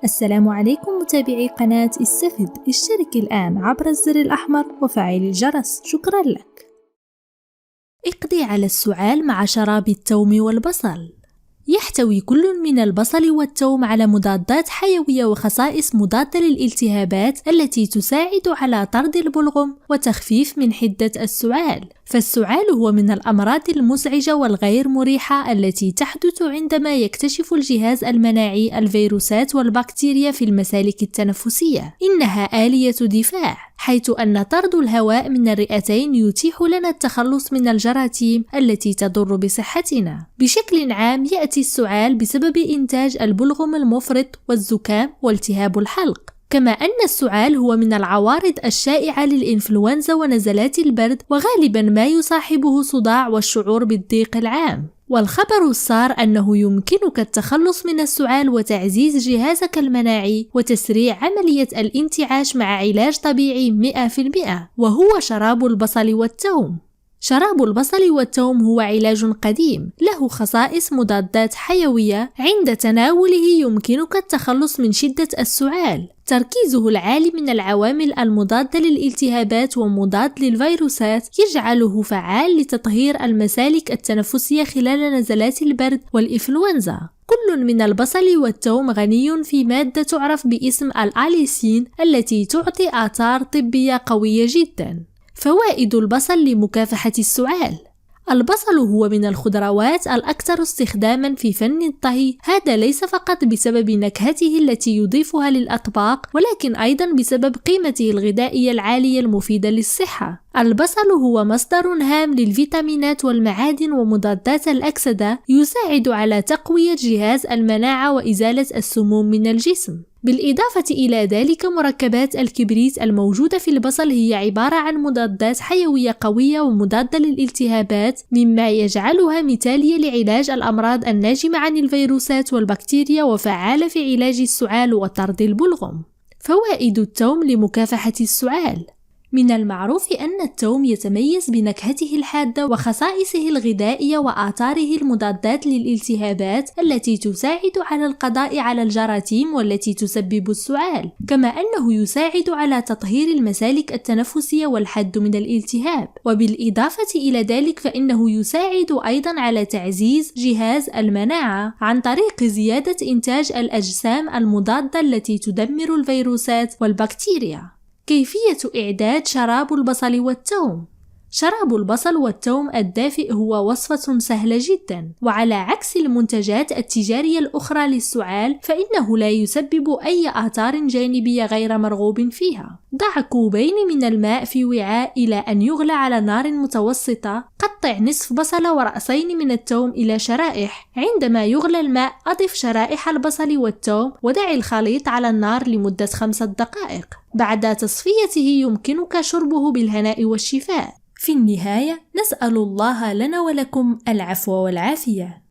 السلام عليكم متابعي قناة استفد. اشترك الآن عبر الزر الأحمر وفعل الجرس. شكرا لك. اقضي على السعال مع شراب الثوم والبصل. يحتوي كل من البصل والثوم على مضادات حيوية وخصائص مضادة للالتهابات التي تساعد على طرد البلغم وتخفيف من حدة السعال. فالسعال هو من الأمراض المزعجة والغير مريحة التي تحدث عندما يكتشف الجهاز المناعي الفيروسات والبكتيريا في المسالك التنفسية. إنها آلية دفاع، حيث أن طرد الهواء من الرئتين يتيح لنا التخلص من الجراثيم التي تضر بصحتنا. بشكل عام يأتي السعال بسبب إنتاج البلغم المفرط والزكام والتهاب الحلق، كما أن السعال هو من العوارض الشائعة للإنفلونزا ونزلات البرد، وغالبا ما يصاحبه صداع والشعور بالضيق العام. والخبر السار أنه يمكنك التخلص من السعال وتعزيز جهازك المناعي وتسريع عملية الانتعاش مع علاج طبيعي 100%، وهو شراب البصل والثوم. شراب البصل والثوم هو علاج قديم له خصائص مضادات حيوية، عند تناوله يمكنك التخلص من شدة السعال. تركيزه العالي من العوامل المضادة للالتهابات ومضاد للفيروسات يجعله فعال لتطهير المسالك التنفسية خلال نزلات البرد والإنفلونزا. كل من البصل والثوم غني في مادة تعرف باسم الأليسين التي تعطي آثار طبية قوية جدا. فوائد البصل لمكافحة السعال: البصل هو من الخضروات الأكثر استخداما في فن الطهي، هذا ليس فقط بسبب نكهته التي يضيفها للأطباق، ولكن أيضا بسبب قيمته الغذائية العالية المفيدة للصحة. البصل هو مصدر هام للفيتامينات والمعادن ومضادات الأكسدة، يساعد على تقوية جهاز المناعة وإزالة السموم من الجسم. بالإضافة إلى ذلك مركبات الكبريت الموجودة في البصل هي عبارة عن مضادات حيوية قوية ومضادة للالتهابات، مما يجعلها مثالية لعلاج الأمراض الناجمة عن الفيروسات والبكتيريا وفعالة في علاج السعال وطرد البلغم. فوائد الثوم لمكافحة السعال: من المعروف أن الثوم يتميز بنكهته الحادة وخصائصه الغذائية وآثاره المضادات للالتهابات التي تساعد على القضاء على الجراثيم والتي تسبب السعال، كما أنه يساعد على تطهير المسالك التنفسية والحد من الالتهاب. وبالإضافة إلى ذلك فإنه يساعد أيضا على تعزيز جهاز المناعة عن طريق زيادة إنتاج الأجسام المضادة التي تدمر الفيروسات والبكتيريا. كيفية إعداد شراب البصل والثوم؟ شراب البصل والثوم الدافئ هو وصفة سهلة جدا، وعلى عكس المنتجات التجارية الأخرى للسعال فإنه لا يسبب أي آثار جانبية غير مرغوب فيها. ضع كوبين من الماء في وعاء إلى أن يغلى على نار متوسطة. قطع نصف بصلة ورأسين من الثوم إلى شرائح. عندما يغلى الماء أضف شرائح البصل والثوم ودع الخليط على النار لمدة 5 دقائق. بعد تصفيته يمكنك شربه بالهناء والشفاء. في النهاية نسأل الله لنا ولكم العفو والعافية.